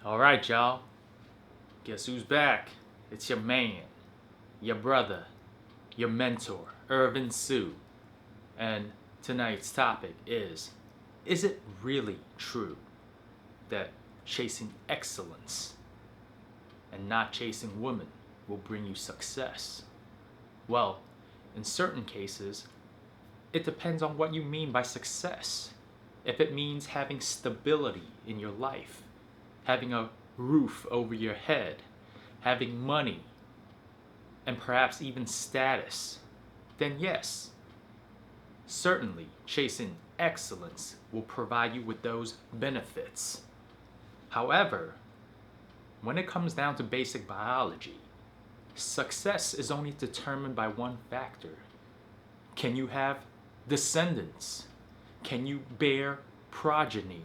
All right, y'all. Guess who's back? It's your man, your brother, your mentor, Irvin Sue. And tonight's topic is it really true that chasing excellence and not chasing women will bring you success? Well, in certain cases, it depends on what you mean by success. If it means having stability in your life, having a roof over your head, having money, and perhaps even status, then yes, certainly chasing excellence will provide you with those benefits. However, when it comes down to basic biology, success is only determined by one factor. Can you have descendants? Can you bear progeny?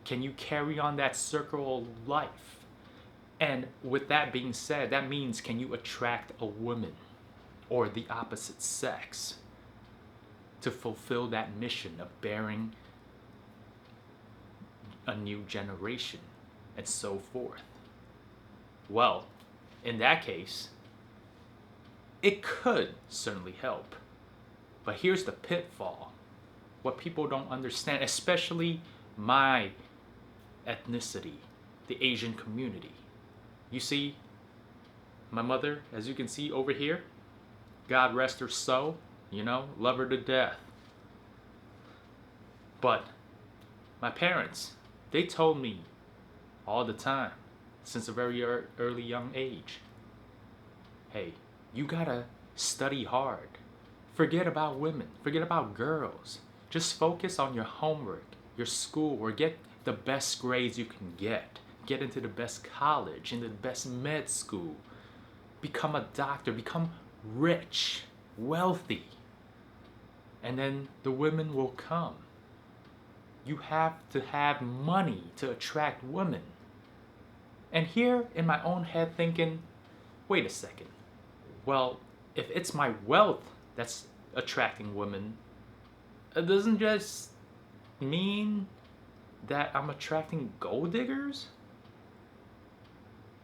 Can you carry on that circle of life? And with that being said, that means can you attract a woman or the opposite sex to fulfill that mission of bearing a new generation and so forth? Well, in that case, it could certainly help. But here's the pitfall. What people don't understand, especially my ethnicity, the Asian community. You see, my mother, as you can see over here, God rest her soul, love her to death. But my parents, they told me all the time, since a very early young age, hey, you gotta study hard. Forget about women, forget about girls. Just focus on your homework, your schoolwork, get the best grades you can get into the best college, into the best med school, become a doctor, become rich, wealthy, and then the women will come. You have to have money to attract women. And here in my own head thinking, wait a second. Well, if it's my wealth that's attracting women, it doesn't just mean that I'm attracting gold diggers?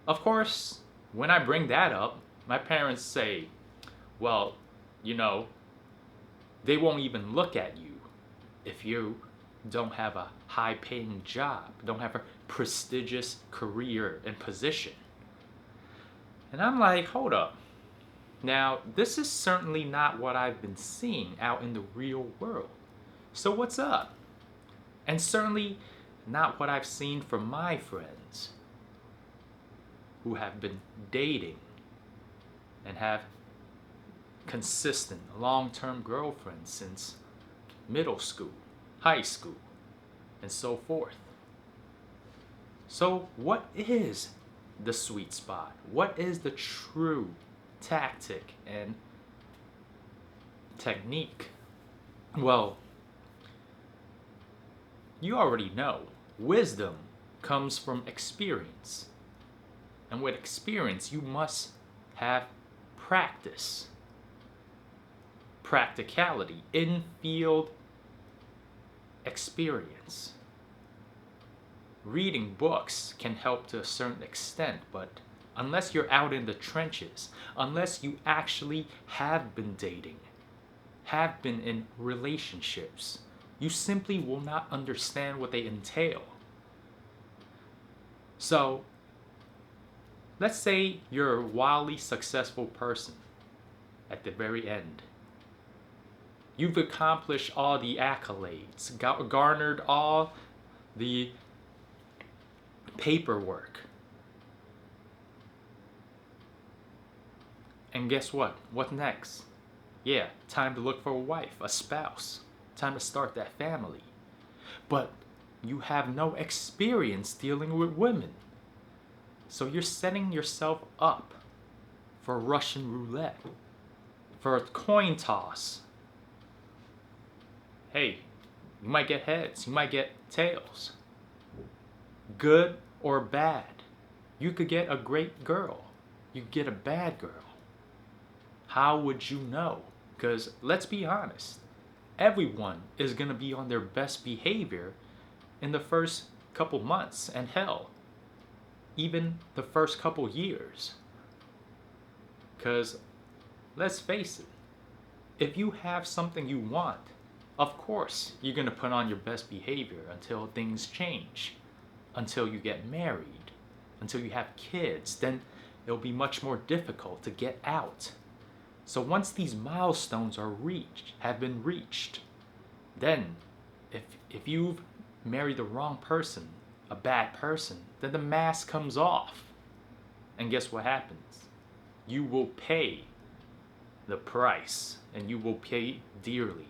Of course, when I bring that up, my parents say, well, you know, they won't even look at you if you don't have a high paying job, don't have a prestigious career and position. And I'm like, hold up. Now, this is certainly not what I've been seeing out in the real world. So, what's up? And certainly not what I've seen from my friends who have been dating and have consistent long term girlfriends since middle school, high school, and so forth. So, what is the sweet spot? What is the true tactic and technique? Well, you already know wisdom comes from experience. And with experience, you must have practice, practicality, in field experience. Reading books can help to a certain extent, but unless you're out in the trenches, unless you actually have been dating, have been in relationships, you simply will not understand what they entail. So, let's say you're a wildly successful person at the very end. You've accomplished all the accolades, garnered all the paperwork. And guess what? What next? Yeah, time to look for a wife, a spouse. Time to start that family. But you have no experience dealing with women. So you're setting yourself up for Russian roulette, for a coin toss. Hey, you might get heads, you might get tails. Good or bad. You could get a great girl. You could get a bad girl. How would you know? Because let's be honest, everyone is going to be on their best behavior in the first couple months, and hell, even the first couple years. Because let's face it, if you have something you want, of course you're going to put on your best behavior until things change, until you get married, until you have kids. Then it'll be much more difficult to get out. So once these milestones have been reached, then if you've married the wrong person, a bad person, then the mask comes off. And guess what happens? You will pay the price, and you will pay dearly.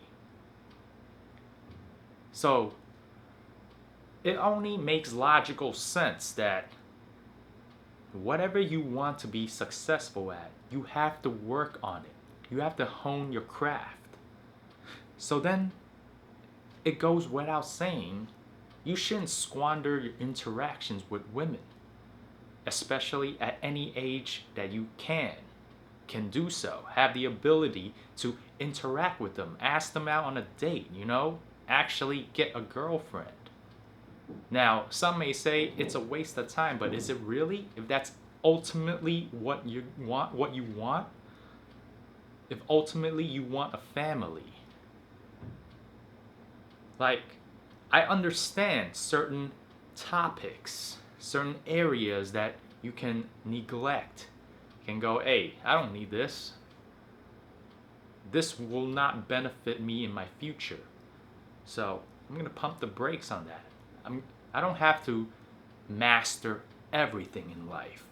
So it only makes logical sense that whatever you want to be successful at, you have to work on it. You have to hone your craft. So then it goes without saying, you shouldn't squander your interactions with women, especially at any age that you can do so. Have the ability to interact with them, ask them out on a date, actually get a girlfriend. Now, some may say it's a waste of time, but is it really? If that's ultimately what you want, if ultimately you want a family, like, I understand certain topics, certain areas that you can neglect. You can go, hey, I don't need this. This will not benefit me in my future. So I'm going to pump the brakes on that. I don't have to master everything in life.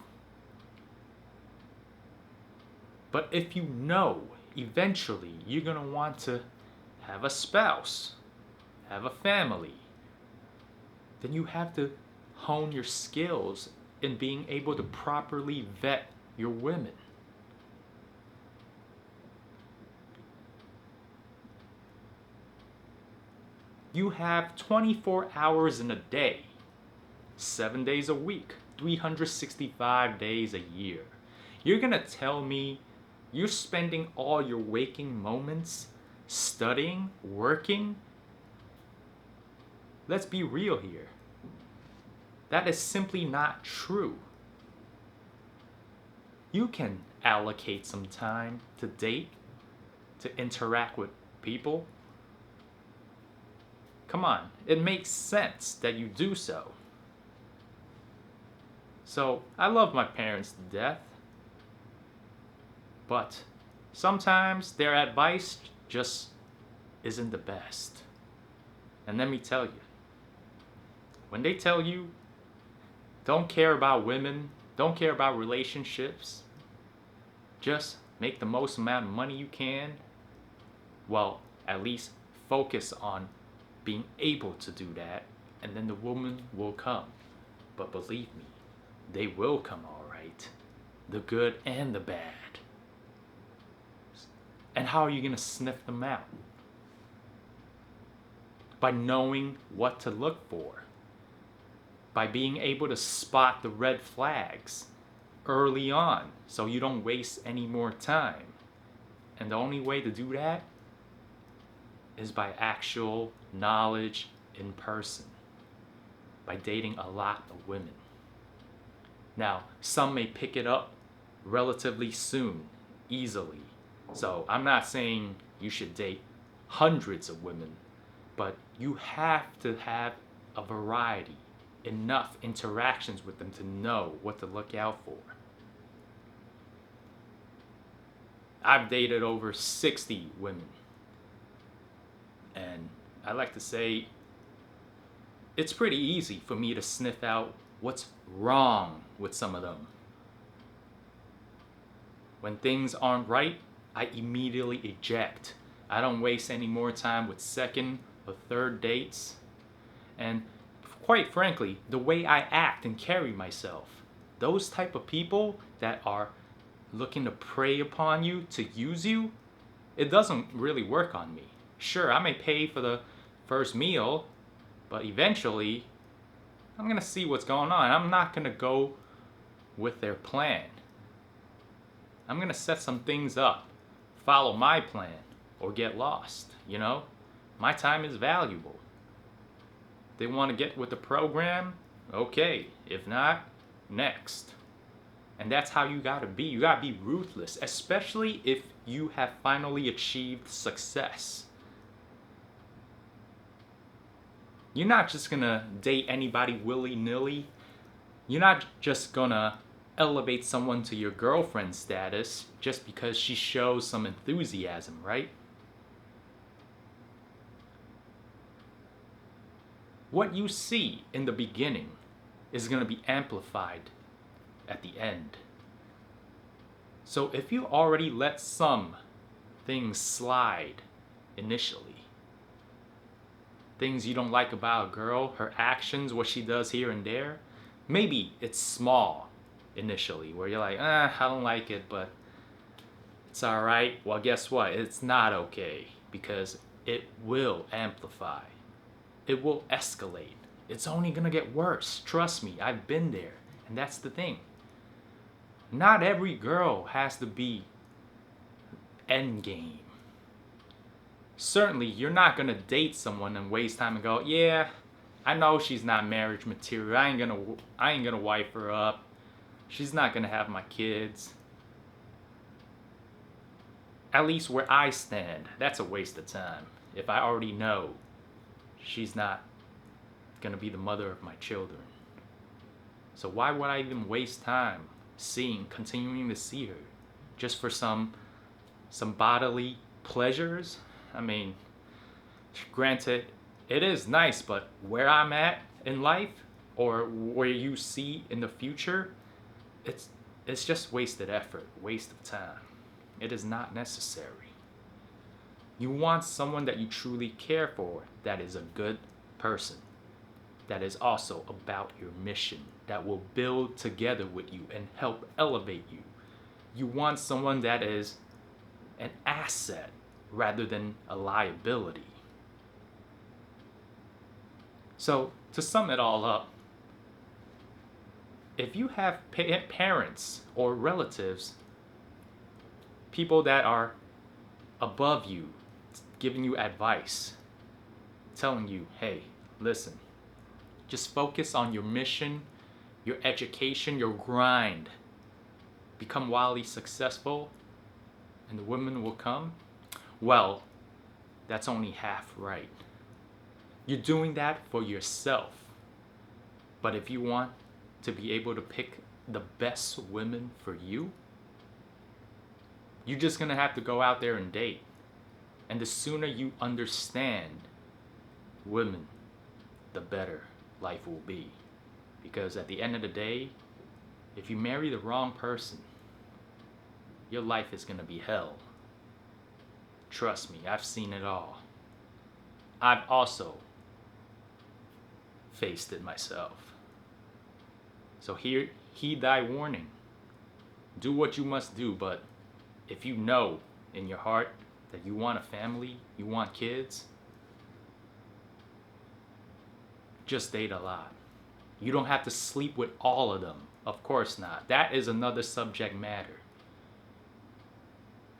But if you know eventually you're going to want to have a spouse, have a family, then you have to hone your skills in being able to properly vet your women. You have 24 hours in a day, 7 days a week, 365 days a year. You're gonna tell me you're spending all your waking moments studying, working? Let's be real here. That is simply not true. You can allocate some time to date, to interact with people. Come on, it makes sense that you do so. So, I love my parents to death, but sometimes their advice just isn't the best. And let me tell you, when they tell you, don't care about women, don't care about relationships, just make the most amount of money you can, well, at least focus on being able to do that, and then the woman will come. But believe me, they will come all right. The good and the bad. And how are you going to sniff them out? By knowing what to look for. By being able to spot the red flags early on so you don't waste any more time. And the only way to do that is by actual knowledge in person, by dating a lot of women. Now, some may pick it up relatively soon, easily. So I'm not saying you should date hundreds of women, but you have to have a variety, enough interactions with them to know what to look out for. I've dated over 60 women. And I like to say it's pretty easy for me to sniff out what's wrong with some of them. When things aren't right, I immediately eject. I don't waste any more time with second or third dates. And quite frankly, the way I act and carry myself, those type of people that are looking to prey upon you, to use you, it doesn't really work on me. Sure, I may pay for the first meal, but eventually, I'm going to see what's going on. I'm not going to go with their plan. I'm going to set some things up, follow my plan, or get lost, My time is valuable. they want to get with the program, okay. If not, next. And that's how you gotta be. You gotta be ruthless, especially if you have finally achieved success. You're not just gonna date anybody willy-nilly. You're not just gonna elevate someone to your girlfriend status just because she shows some enthusiasm, right? What you see in the beginning is gonna be amplified at the end. So if you already let some things slide initially, things you don't like about a girl, her actions, what she does here and there, maybe it's small initially where you're like, I don't like it, but it's all right. Well, guess what? It's not okay, because it will amplify. It will escalate. It's only gonna get worse. Trust me, I've been there. And that's the thing. Not every girl has to be endgame. Certainly, you're not gonna date someone and waste time and go, yeah, I know she's not marriage material. I ain't gonna wife her up. She's not gonna have my kids. At least where I stand, that's a waste of time. If I already know she's not gonna be the mother of my children. So why would I even waste time continuing to see her just for some bodily pleasures? I mean, granted, it is nice, but where I'm at in life, or where you see in the future, it's just wasted effort, waste of time. It is not necessary. You want someone that you truly care for, that is a good person, that is also about your mission, that will build together with you and help elevate you. You want someone that is an asset rather than a liability. So, to sum it all up, if you have parents or relatives, people that are above you, giving you advice, telling you, hey, listen, just focus on your mission, your education, your grind. Become wildly successful, and the women will come. Well, that's only half right. You're doing that for yourself. But if you want to be able to pick the best women for you, you're just gonna have to go out there and date. And the sooner you understand women, the better life will be. Because at the end of the day, if you marry the wrong person, your life is gonna be hell. Trust me, I've seen it all. I've also faced it myself. So heed thy warning. Do what you must do, but if you know in your heart that you want a family, you want kids, just date a lot. You don't have to sleep with all of them. Of course not. That is another subject matter.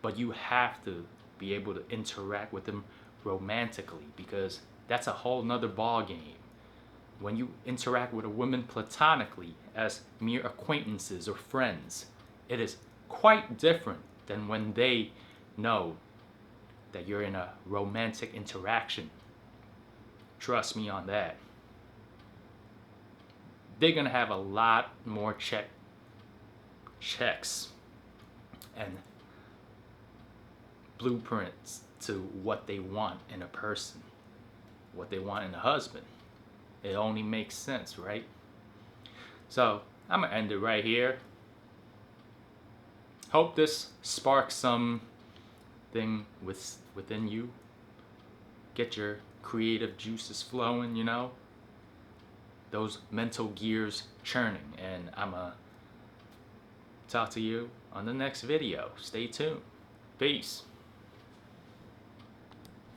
But you have to be able to interact with them romantically, because that's a whole nother ball game. When you interact with a woman platonically as mere acquaintances or friends, it is quite different than when they know that you're in a romantic interaction. Trust me on that. They're gonna have a lot more checks and blueprints to what they want in a person, what they want in a husband. It only makes sense, right? So I'm gonna end it right here. Hope this sparks something within you. Get your creative juices flowing, you know, those mental gears churning. And I'ma talk to you on the next video. Stay tuned. Peace.